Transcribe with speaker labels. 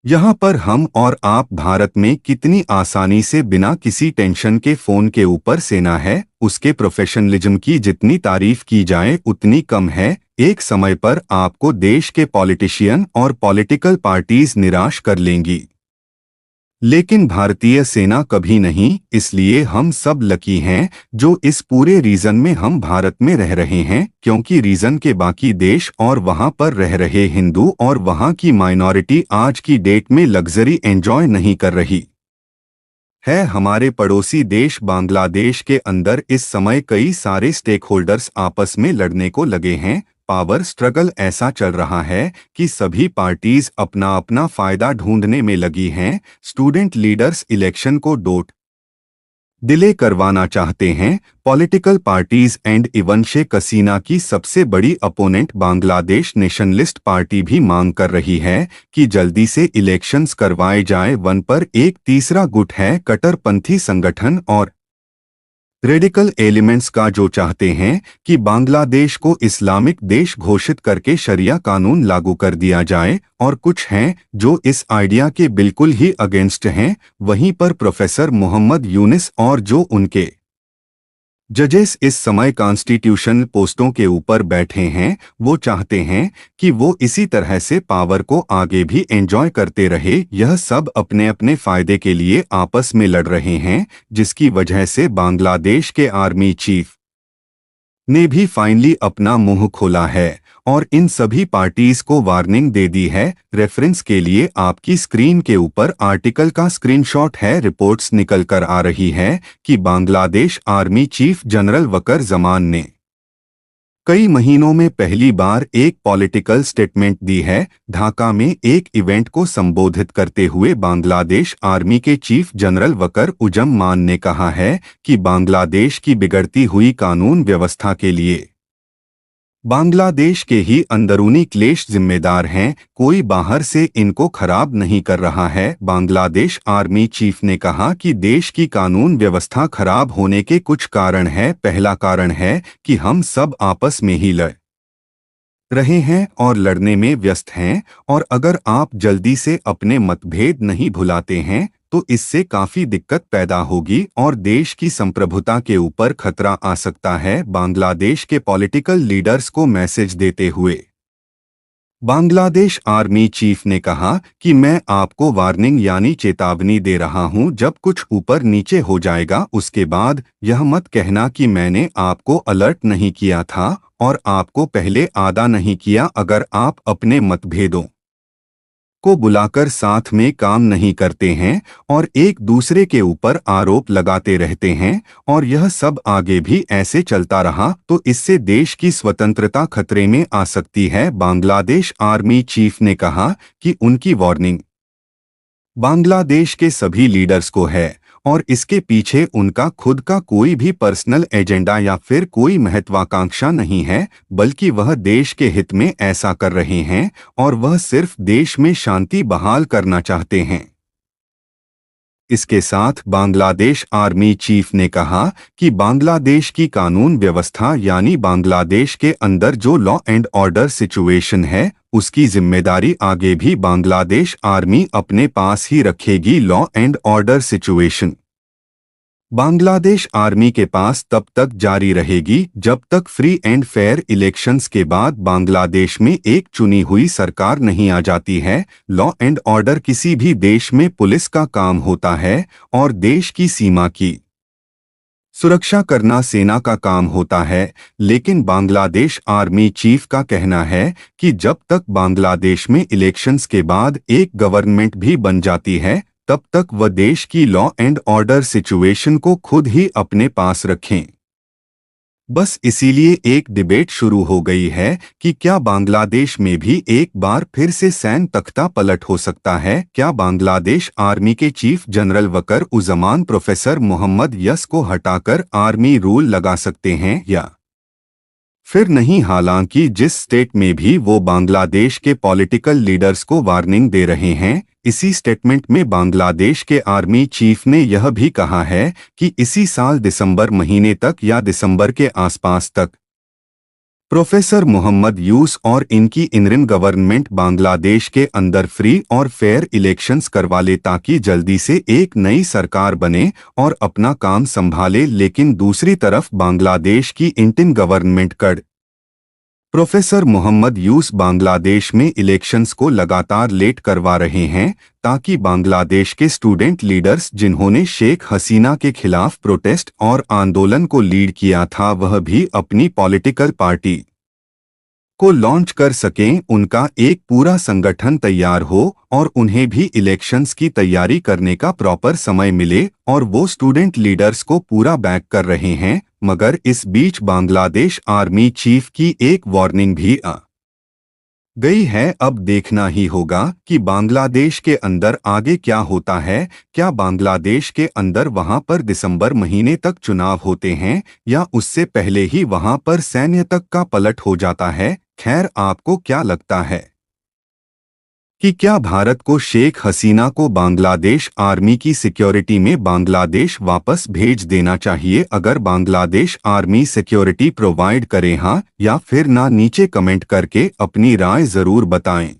Speaker 1: यहाँ पर हम और आप भारत में कितनी आसानी से बिना किसी टेंशन के फोन के ऊपर सेना है, उसके प्रोफेशनलिज्म की जितनी तारीफ की जाए उतनी कम है। एक समय पर आपको देश के पॉलिटिशियन और पॉलिटिकल पार्टीज निराश कर लेंगी, लेकिन भारतीय सेना कभी नहीं। इसलिए हम सब लकी हैं जो इस पूरे रीजन में हम भारत में रह रहे हैं, क्योंकि रीजन के बाकी देश और वहां पर रह रहे हिंदू और वहां की माइनॉरिटी आज की डेट में लग्जरी एंजॉय नहीं कर रही है। हमारे पड़ोसी देश बांग्लादेश के अंदर इस समय कई सारे स्टेक होल्डर्स आपस में लड़ने को लगे हैं। पावर स्ट्रगल ऐसा चल रहा है कि सभी पार्टीज अपना अपना फायदा ढूंढने में लगी हैं। स्टूडेंट लीडर्स इलेक्शन को डोट डिले करवाना चाहते हैं। Political parties and even Sheikh Hasina की सबसे बड़ी अपोनेंट बांग्लादेश नेशनलिस्ट पार्टी भी मांग कर रही है कि जल्दी से इलेक्शंस करवाए जाएं। वन पर एक तीसरा गुट है कट्टरपंथी संगठन और रेडिकल एलिमेंट्स का, जो चाहते हैं कि बांग्लादेश को इस्लामिक देश घोषित करके शरिया कानून लागू कर दिया जाए, और कुछ हैं जो इस आइडिया के बिल्कुल ही अगेंस्ट हैं। वहीं पर प्रोफेसर मोहम्मद यूनिस और जो उनके जजेस इस समय कॉन्स्टिट्यूशनल पोस्टों के ऊपर बैठे हैं, वो चाहते हैं कि वो इसी तरह से पावर को आगे भी एंजॉय करते रहे। यह सब अपने अपने फायदे के लिए आपस में लड़ रहे हैं, जिसकी वजह से बांग्लादेश के आर्मी चीफ ने भी फाइनली अपना मुंह खोला है और इन सभी पार्टीज को वार्निंग दे दी है। रेफरेंस के लिए आपकी स्क्रीन के ऊपर आर्टिकल का स्क्रीनशॉट है। रिपोर्ट्स निकल कर आ रही है कि Bangladesh army chief general Walker Zaman ने कई महीनों में पहली बार एक पॉलिटिकल स्टेटमेंट दी है। ढाका में एक इवेंट को संबोधित करते हुए बांग्लादेश आर्मी के चीफ जनरल वकर उजम ने कहा है कि बांग्लादेश की बिगड़ती हुई कानून व्यवस्था के लिए बांग्लादेश के ही अंदरूनी क्लेश जिम्मेदार हैं, कोई बाहर से इनको खराब नहीं कर रहा है। बांग्लादेश आर्मी चीफ ने कहा कि देश की कानून व्यवस्था खराब होने के कुछ कारण है। पहला कारण है कि हम सब आपस में ही लड़ रहे हैं और लड़ने में व्यस्त हैं, और अगर आप जल्दी से अपने मतभेद नहीं भुलाते हैं तो इससे काफी दिक्कत पैदा होगी और देश की संप्रभुता के ऊपर खतरा आ सकता है। बांग्लादेश के पॉलिटिकल लीडर्स को मैसेज देते हुए बांग्लादेश आर्मी चीफ ने कहा कि मैं आपको वार्निंग यानी चेतावनी दे रहा हूं, जब कुछ ऊपर नीचे हो जाएगा उसके बाद यह मत कहना कि मैंने आपको अलर्ट नहीं किया था और आपको पहले आदा नहीं किया। अगर आप अपने मतभेदों को बुलाकर साथ में काम नहीं करते हैं और एक दूसरे के ऊपर आरोप लगाते रहते हैं और यह सब आगे भी ऐसे चलता रहा तो इससे देश की स्वतंत्रता खतरे में आ सकती है। बांग्लादेश आर्मी चीफ ने कहा कि उनकी वार्निंग बांग्लादेश के सभी लीडर्स को है और इसके पीछे उनका खुद का कोई भी पर्सनल एजेंडा या फिर कोई महत्वाकांक्षा नहीं है, बल्कि वह देश के हित में ऐसा कर रहे हैं और वह सिर्फ देश में शांति बहाल करना चाहते हैं। इसके साथ बांग्लादेश आर्मी चीफ ने कहा कि बांग्लादेश की कानून व्यवस्था यानी बांग्लादेश के अंदर जो लॉ एंड ऑर्डर सिचुएशन है उसकी जिम्मेदारी आगे भी बांग्लादेश आर्मी अपने पास ही रखेगी। Law and order situation Bangladesh army के पास तब तक जारी रहेगी जब तक फ्री एंड फेयर इलेक्शंस के बाद बांग्लादेश में एक चुनी हुई सरकार नहीं आ जाती है। लॉ एंड ऑर्डर किसी भी देश में पुलिस का काम होता है और देश की सीमा की सुरक्षा करना सेना का काम होता है, लेकिन बांग्लादेश आर्मी चीफ का कहना है कि जब तक बांग्लादेश में इलेक्शंस के बाद एक गवर्नमेंट भी बन जाती है तब तक वह देश की लॉ एंड ऑर्डर सिचुएशन को खुद ही अपने पास रखें। बस इसीलिए एक डिबेट शुरू हो गई है कि क्या बांग्लादेश में भी एक बार फिर से सैन तख्ता पलट हो सकता है। क्या बांग्लादेश आर्मी के chief general Waqar Uzzaman professor Mohammad Yunus को हटाकर आर्मी रूल लगा सकते हैं या फिर नहीं। हालांकि जिस स्टेट में भी वो बांग्लादेश के पॉलिटिकल लीडर्स को वार्निंग दे रहे हैं, इसी स्टेटमेंट में बांग्लादेश के आर्मी चीफ ने यह भी कहा है कि इसी साल दिसंबर महीने तक या दिसंबर के आसपास तक प्रोफेसर मोहम्मद यूस और इनकी इंटरिम गवर्नमेंट बांग्लादेश के अंदर फ्री और फेयर इलेक्शंस करवा ले ताकि जल्दी से एक नई सरकार बने और अपना काम संभाले, लेकिन दूसरी तरफ बांग्लादेश की इंटरिम गवर्नमेंट कड़ प्रोफेसर मोहम्मद यूस बांग्लादेश में इलेक्शंस को लगातार लेट करवा रहे हैं ताकि बांग्लादेश के स्टूडेंट लीडर्स जिन्होंने शेख हसीना के खिलाफ प्रोटेस्ट और आंदोलन को लीड किया था वह भी अपनी पॉलिटिकल पार्टी को लॉन्च कर सकें, उनका एक पूरा संगठन तैयार हो और उन्हें भी इलेक्शंस की तैयारी करने का प्रॉपर समय मिले, और वो स्टूडेंट लीडर्स को पूरा बैक कर रहे हैं। मगर इस बीच बांग्लादेश आर्मी चीफ की एक वार्निंग भी आ गई है। अब देखना ही होगा कि बांग्लादेश के अंदर आगे क्या होता है। क्या बांग्लादेश के अंदर वहां पर दिसंबर महीने तक चुनाव होते हैं या उससे पहले ही वहां पर सैन्य तक का पलट हो जाता है। खैर, आपको क्या लगता है कि क्या भारत को शेख हसीना को बांग्लादेश आर्मी की सिक्योरिटी में बांग्लादेश वापस भेज देना चाहिए? अगर बांग्लादेश आर्मी सिक्योरिटी प्रोवाइड करे हाँ या फिर ना, नीचे कमेंट करके अपनी राय जरूर बताएं।